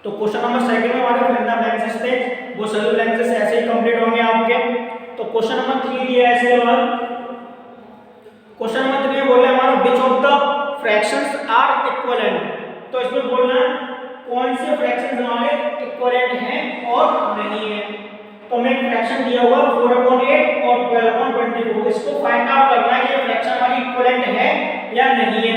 तो question number second में हमारे फिल द ब्लैंक्स स्टेज वो सभी ब्लैंक्स ऐसे ही कंप्लीट होंगे आपके। तो क्वेश्चन नंबर 3 दिया है इसके बाद। क्वेश्चन नंबर 3 में बोल रहे हैं हमारा which of the fractions are equivalent. तो इसमें बोलना है कौन से फ्रैक्शंस हमारे इक्विवेलेंट हैं और नहीं है। तो हमें एक फ्रैक्शन दिया हुआ 4/8 और 12/24, इसको फाइंड आउट करना है कि ये फ्रैक्शन हमारी इक्विवेलेंट है या नहीं है।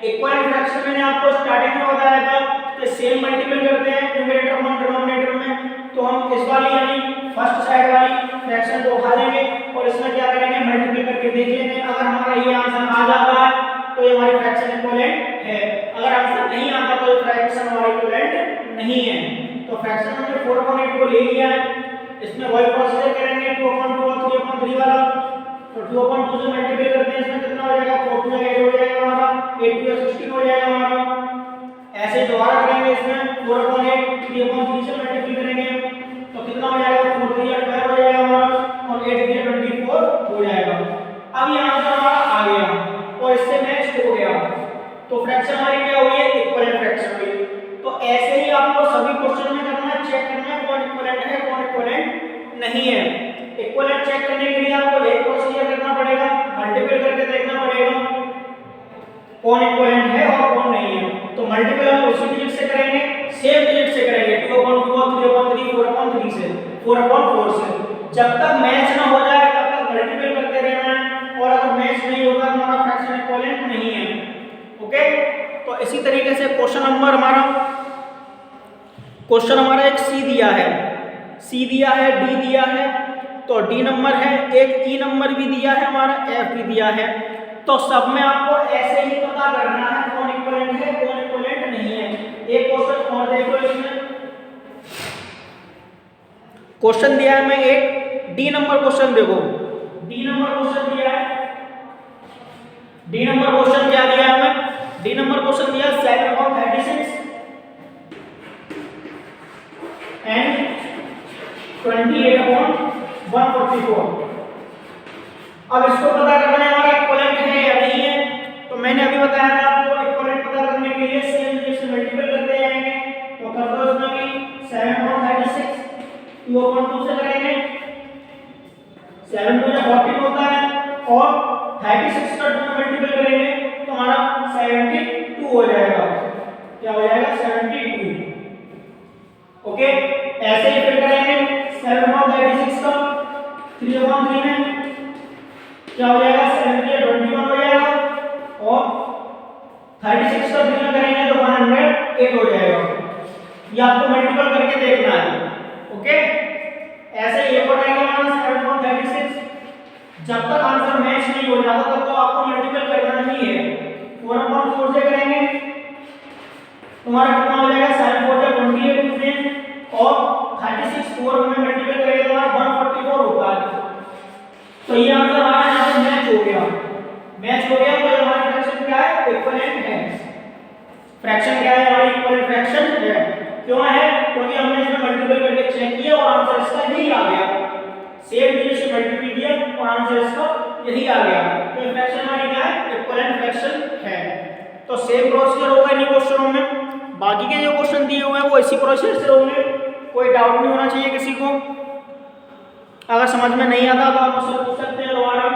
इक्विवेलेंट फ्रैक्शन मैंने आपको स्टार्टिंग में बताया था कि सेम मल्टीपल करते हैं न्यूमरेटर में डिनोमिनेटर में। तो हम इस वाली यानी फर्स्ट साइड वाली फ्रैक्शन को उठा लेंगे और इसमें क्या करेंगे मल्टीपल करके देख लेंगे। अगर हमारा ये आंसर आ जाता है तो ये हमारी फ्रैक्शन इक्विवेलेंट है, अगर आंसर नहीं आता तो ये फ्रैक्शन हमारी इक्विवेलेंट नहीं है। तो फ्रैक्शन हमने 4/8 को ले लिया है, इसमें वही प्रोसीजर करेंगे 2/2 और 3/3 वाला। तो 2/2 से मल्टीप्लाई करते हैं, इसमें कितना हो जाएगा 4 2 8 हो जाएगा हमारा, 8 2 16 हो जाएगा हमारा। ऐसे दोबारा करेंगे, इसमें 4/8 3/3 से मल्टीप्लाई करेंगे तो कितना हो जाएगा 4 3 12 हो जाएगा हमारा और 8 3 24 हो जाएगा। अब ये आंसर हमारा आ गया और इससे मैच हो गया। तो फ्रैक्शन हमारी क्या हुई है इक्विवेलेंट फ्रैक्शन हुई। तो ऐसे ही आपको सभी क्वेश्चन में करना है, चेक करना है कौन इक्विवेलेंट है कौन इक्विवेलेंट नहीं है। इक्विवेलेंट चेक करने के लिए आपको एक प्रोसीजर करना पड़ेगा, मल्टीपल करके देखना पड़ेगा कौन इक्विवेलेंट है और कौन नहीं है। तो मल्टीपल हम उसी डिजिट से करेंगे, सेम डिजिट से करेंगे 2/2 3/3 4/3 से 4/4 से। जब तक मैच ना हो जाए तब तक मल्टीपल करते रहना है और अगर मैच नहीं होगा तो हमारा फ्रैक्शन इक्विवेलेंट नहीं है। ओके, तो इसी तरीके से क्वेश्चन नंबर हमारा एक सी दिया है, सी दिया है, डी दिया है, तो डी नंबर है, एक ई नंबर भी दिया है हमारा, एफ भी दिया है। तो सब में आपको ऐसे ही पता करना है कौन इक्विवेलेंट है कौन इक्विवेलेंट नहीं है। एक क्वेश्चन और देखो, इसमें क्वेश्चन दिया है, मैं एक डी नंबर क्वेश्चन देखो, डी नंबर क्वेश्चन दिया है। डी नंबर क्वेश्चन क्या दिया है हमें, डी नंबर क्वेश्चन दिया 7/36 एंड 28/144। अब इसको पता करना है हमारा इक्विवेलेंट है या नहीं है। तो मैंने अभी बताया था आपको इक्विवेलेंट पता करने के लिए सेम डिजिट से मल्टीपल करते जाएंगे। तो कर दो इसमें भी 7/36 2/2 से करेंगे, 7 2 14 होता है और 36 का 2 मल्टीपल करेंगे तो हमारा 72 हो जाएगा। क्या हो जाएगा 72। ओके, ऐसे ही फिर करेंगे 7/36 का 3/3 में क्या हो जाएगा 21 हो जाएगा और 36 का 3 में करेंगे तो 108 हो जाएगा। ये आपको मल्टीपल करके देखना है। ओके, ऐसे ये पड़ेगा हमारा 7/36। जब तक आंसर मैच नहीं हो जाता तब तो आपको मल्टीपल करना ही है। 4/4 से करेंगे तुम्हारा कितना हो जाएगा 7 4 28 में और 36 4 में मल्टीपल करेंगे तो हमारा 144 होता है। तो ये आंसर हमारा यहाँ पे मैच हो गया, मैच हो गया। तो हमारी फ्रैक्शन क्या है इक्विवेलेंट है। फ्रैक्शन क्या है हमारी इक्विवेलेंट फ्रैक्शन है। क्यों है, क्योंकि हमने इसमें मल्टीपल करके चेक किया और आंसर इसका यही आ गया। सेम डिजिट से मल्टीपल किया और आंसर इसका यही आ गया। तो ये फ्रैक्शन हमारी क्या है इक्विवेलेंट फ्रैक्शन है। तो सेम प्रोसीजर होगा इन क्वेश्चनों में। बाकी के जो क्वेश्चन दिए हुए हैं वो इसी प्रोसीजर से होंगे, कोई डाउट नहीं होना चाहिए किसी को। अगर समझ में नहीं आता तो आप मुझसे पूछ सकते हैं दोबारा।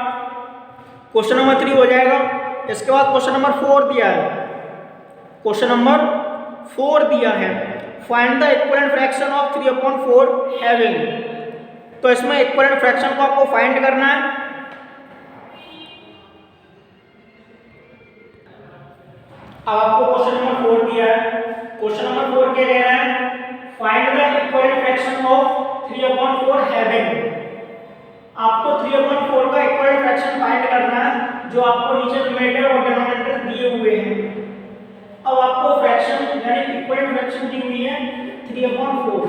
क्वेश्चन नंबर 3 हो जाएगा। इसके बाद क्वेश्चन नंबर 4 दिया है, क्वेश्चन नंबर 4 दिया है find the equivalent fraction of 3/4 having. तो इसमें इक्विवेलेंट फ्रैक्शन को आपको फाइंड करना है। अब आपको क्वेश्चन नंबर 4 दिया है, क्वेश्चन नंबर 4 क्या कह रहा है find the equivalent fraction of 3/4 having. आपको 3/4 का इक्विवेलेंट फ्रैक्शन फाइंड करना है जो आपको नीचे न्यूमरेटर और डिनोमिनेटर दिए हुए हैं। अब आपको फ्रैक्शन यानी इक्विवेलेंट फ्रैक्शन दी हुई है 3/4,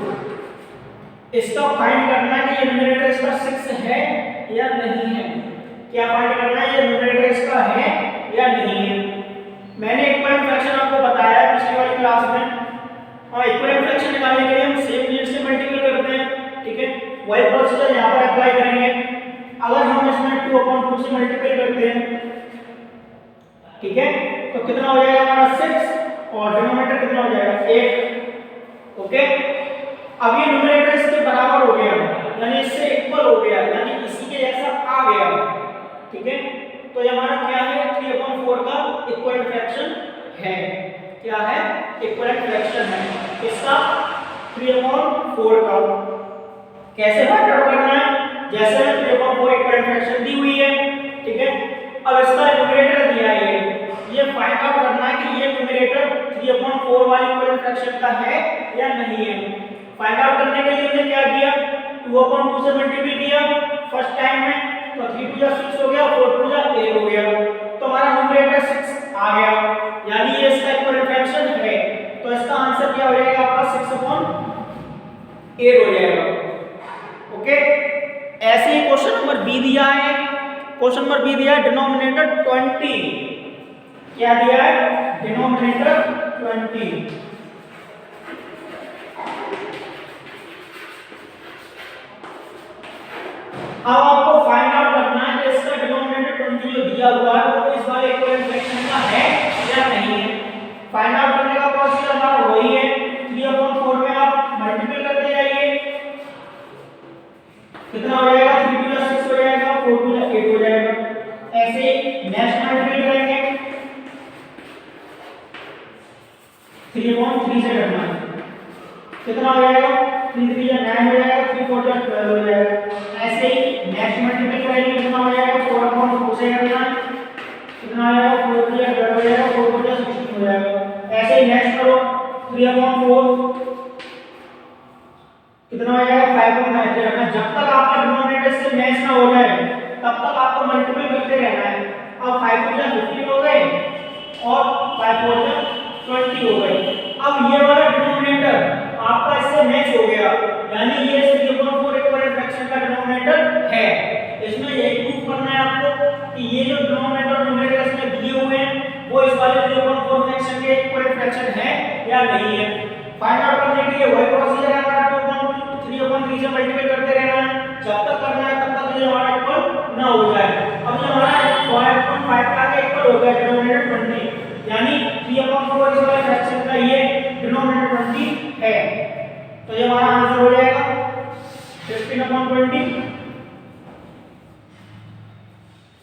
इसका फाइंड करना है कि ये न्यूमरेटर इसका 6 है या नहीं है। क्या फाइंड करना है, ये न्यूमरेटर इसका है या नहीं है। मैंने इक्विवेलेंट फ्रैक्शन आपको बताया पिछली वाली क्लास में। और इक्विवेलेंट फ्रैक्शन निकालने के लिए हम सेम डिजिट से मल्टीपल करते हैं, ठीक है। वही प्रोसीजर यहाँ पर अप्लाई करेंगे। अगर हम इसमें 2/2 से मल्टीपल करते हैं, ठीक है, तो कितना हो जाएगा हमारा 6 और डिनोमिनेटर कितना हो जाएगा 8। ओके, अब ये न्यूमरेटर इसके बराबर हो गया, यानी इससे इक्वल हो गया, यानी इसी के जैसा आ गया। ठीक है, तो ये हमारा क्या है, 3/4 का इक्वल फ्रैक्शन है। क्या है, इक्वल फ्रैक्शन है इसका 3/4 का। कैसे फाइंड आउट करना है, जैसे 3/4 इक्वल फ्रैक्शन दी हुई है। ठीक है, अब इसका न्यूमरेटर दिया है, ये फाइंड आउट करना है कि ये न्यूमरेटर 3/4 वाले इक्वल फ्रैक्शन का है या नहीं है। फाइंड आउट करने के लिए हमने क्या किया, 2/2 से मल्टीप्लाई किया फर्स्ट टाइम में, तो 3 2 6 हो गया, 4 2 8 हो गया, तो हमारा न्यूमरेटर 6 आ गया, यानी ये इसका इक्वल फ्रैक्शन है। तो इसका आंसर क्या हो जाएगा आपका 6/8 हो जाएगा। ओके, ऐसे ही क्वेश्चन नंबर बी दिया है, क्वेश्चन नंबर बी दिया है डिनोमिनेटर 20। क्या दिया है, डिनोमिनेटर 20। अब आपको फाइंड आउट करना है कि इसका डिनोमिनेटर 20 जो दिया हुआ है वो इस वाले इक्वल फ्रैक्शन का है या नहीं है। फाइंड आउट करने का प्रोसीजर हमारा वही है, 3/4 में आप मल्टीप्लाई करते जाइए, कितना हो जाएगा, 3 2 6 हो जाएगा, 4 2 8 हो जाएगा। ऐसे ही नेक्स्ट मल्टीप्लाई करेंगे, 3/3 से करना है, कितना हो जाएगा, 3 3 9 हो जाएगा, 3 4 12 हो जाएगा। ऐसे ही नेक्स्ट मल्टीप्लाई करेंगे, कितना हो जाएगा, 4/2 से करना है, कितना आएगा, 4 3 12 हो जाएगा, 4 4 16 हो जाएगा। ऐसे ही नेक्स्ट करो, 3/4 कितना हो जाएगा, 5/5 से करना है। जब तक आपका डिनोमिनेटर से मैच ना हो जाए तब तक आपको मल्टीप्लाई करते रहना है। अब 5 2 15 हो गए और 5 4 20 हो गए। अब ये वाला डिनोमिनेटर आपका इससे मैच हो गया, यानी ये 3/4 इक्वल फ्रैक्शन का डिनोमिनेटर है। इसमें यही प्रूफ करना है आपको कि ये जो डिनोमिनेटर न्यूमरेटर इसमें दिए हुए हैं वो इस वाले 3/4 फ्रैक्शन के इक्वल फ्रैक्शन है या नहीं है। फाइंड आउट करने के लिए वही प्रोसीजर है हमारा, 2/3 से मल्टीप्लाई करते रहना है, जब तक करना है तब तक ये हमारा इक्वल ना हो जाए। अब ये हमारा 5.5 का इक्वल हो गया डिनोमिनेटर 20, यानी 3/4 इस वाले फ्रैक्शन का ये डिनोमिनेटर 20 है। तो ये हमारा आंसर हो जाएगा 15/20।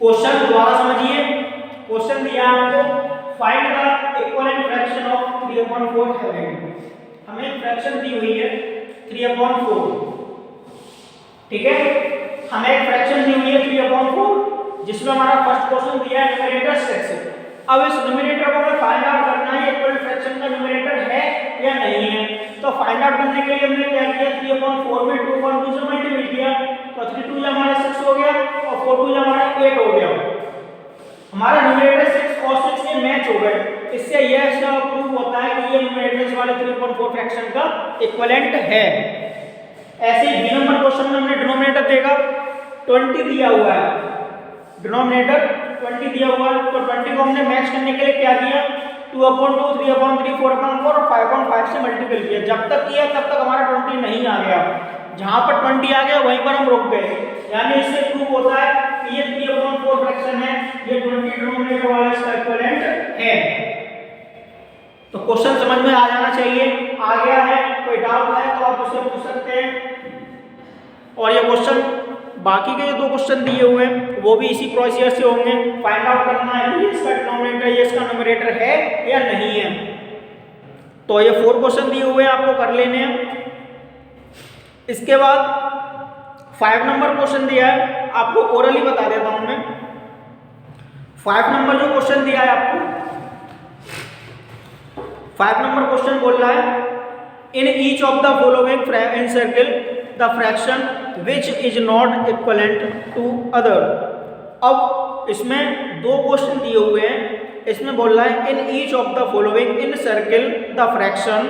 क्वेश्चन दोबारा समझिए, क्वेश्चन दिया आपको find the equivalent fraction of 3/4 having. हमें फ्रैक्शन दी हुई है 3/4, ठीक है, हमें एक फ्रैक्शन दी हुई है 3/4 जिसमें हमारा फर्स्ट क्वेश्चन दिया है न्यूमरेटर 6। अब इस न्यूमरेटर को हमें फाइंड आउट करना है इक्वल फ्रैक्शन का न्यूमरेटर है या नहीं है। तो फाइंड आउट करने के लिए हमने क्या किया, 3/4 में 2/2 से मल्टीप्लाई किया, तो 3 2 हमारा 6 हो गया और 4 2 हमारा 8 हो गया। हमारा न्यूमरेटर 6 और 6 के मैच हो गए। इससे यह प्रूव होता है कि ये न्यूमरेटर वाले 3/4 फ्रैक्शन का इक्विवेलेंट है। ऐसे ही बी नंबर क्वेश्चन में हमने डिनोमिनेटर देखा 20 दिया हुआ है, डिनोमिनेटर 20 दिया हुआ है, तो 20 को हमने मैच करने के लिए क्या किया, 2/2 3/3 4/4 और 5/5 से मल्टीप्लाई किया। जब तक किया तब तक हमारा 20 नहीं आ गया, जहां पर 20 आ गया वहीं पर हम रुक गए, यानी इससे प्रूव होता है कि ये 3/4 फ्रैक्शन है, ये 20 डिनोमिनेटर वाला इसका इक्विवेलेंट है। तो क्वेश्चन समझ में आ जाना चाहिए। आ गया है, कोई डाउट है तो आप उससे पूछ सकते हैं। और ये क्वेश्चन बाकी के जो 2 क्वेश्चन दिए हुए हैं वो भी इसी प्रोसीजर से होंगे। फाइंड आउट करना है कि इसका डिनोमिनेटर ये इसका न्यूमरेटर है या नहीं है। तो ये 4 क्वेश्चन दिए हुए हैं, आपको कर लेने हैं। इसके बाद 5 नंबर क्वेश्चन दिया है, आपको ओरली बता देता हूं मैं। 5 नंबर जो क्वेश्चन दिया है आपको, 5 नंबर क्वेश्चन बोल रहा है in each of the following in circle the fraction which is not equivalent to other. अब इसमें 2 क्वेश्चन दिए हुए हैं, इसमें बोल रहा है in each of the following in circle the fraction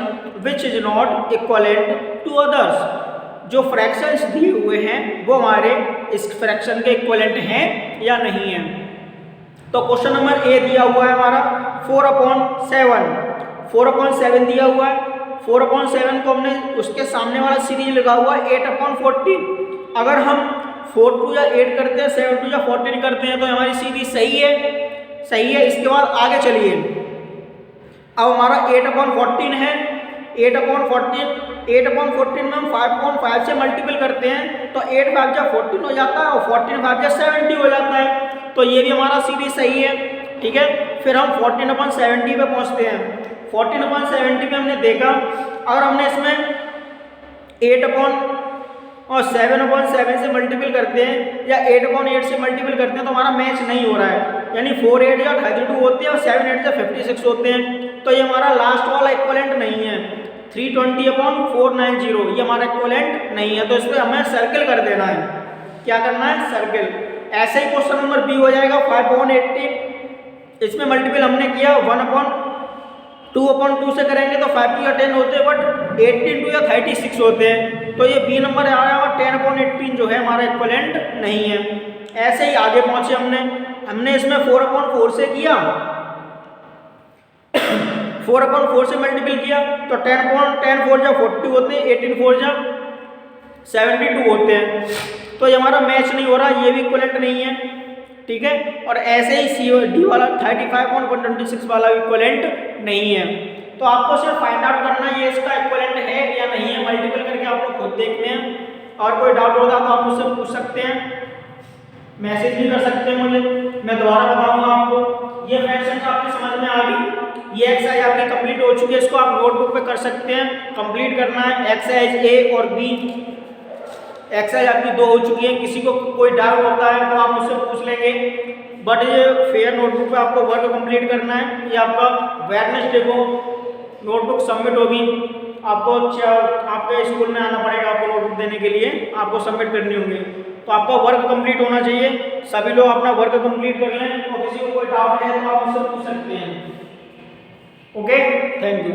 which is not equivalent to others. जो फ्रैक्शंस दिए हुए हैं वो हमारे इस फ्रैक्शन के इक्वलेंट हैं या नहीं है। तो क्वेश्चन नंबर ए दिया हुआ है हमारा 4/7, 4/7 दिया हुआ है। 4/7 को हमने उसके सामने वाला सीरीज लगा हुआ है 8/14। अगर हम 4 2 या 8 करते हैं, 7 2 या 14 करते हैं तो हमारी सीरीज सही है, सही है। इसके बाद आगे चलिए, अब हमारा 8/14 है, 8/14 में हम 5/5 से मल्टीपल करते हैं तो 8 5 जा 14 हो जाता है और 14 5 जा 70 हो जाता है। तो ये भी हमारा सीरीज सही है, ठीक है। फिर हम 14/70 पे पहुंचते हैं। 14/70 में हमने देखा अगर हमने इसमें 7/7 से मल्टीपल करते हैं या 8/8 से मल्टीपल करते हैं तो हमारा मैच नहीं हो रहा है, यानी 4 8 या 32 होते हैं और 7 8 से 56 होते हैं। तो ये हमारा लास्ट वाला इक्विवेलेंट नहीं है। 320/490 ये हमारा इक्विवेलेंट नहीं है, तो इस पर हमें सर्किल कर देना है। क्या करना है? सर्किल। ऐसे ही क्वेश्चन नंबर बी हो जाएगा 5/18, इसमें मल्टीपल हमने किया 1/2/2 से करेंगे तो 5 या 10 होते हैं, बट 18 या 36 होते हैं। तो ये बी नंबर आ रहा है 10/18 जो है हमारा इक्विवेलेंट नहीं है। ऐसे ही आगे पहुंचे हमने इसमें 4/4 से किया, 4/4 से मल्टीपल किया तो 10 4 जा 40 होते हैं, 18 4 जा 72 होते हैं। तो ये हमारा मैच नहीं हो रहा, ये भी इक्विवेलेंट नहीं है, ठीक है। और ऐसे ही सी डी वाला 35/126 वाला इक्विवेलेंट नहीं है। तो आपको सिर्फ फाइंड आउट करना है ये इसका इक्विवेलेंट है या नहीं है, मल्टीपल करके आपको खुद देखने हैं। और कोई डाउट होगा तो आप मुझसे पूछ सकते हैं, मैसेज भी कर सकते हैं मुझे, मैं दोबारा बताऊंगा आपको। ये फ्रैक्शंस आपकी समझ में आ गई। ये एक्सरसाइज आपकी कंप्लीट हो चुकी है, इसको आप नोटबुक पे कर सकते हैं, कंप्लीट करना है। एक्सरसाइज ए और बी एक्सरसाइज आपकी 2 हो चुकी है। किसी को कोई डाउट होता है तो आप मुझसे पूछ लेंगे, बट ये फेयर नोटबुक पे आपको वर्क कंप्लीट करना है। ये आपका वेडनेसडे को नोटबुक सबमिट होगी, आपको आपके स्कूल में आना पड़ेगा आपको नोटबुक देने के लिए, आपको सबमिट करनी होगी। तो आपका वर्क कंप्लीट होना चाहिए, सभी लोग अपना वर्क कंप्लीट कर लें। और किसी को कोई डाउट है तो आप मुझसे पूछ सकते हैं। Okay, thank you.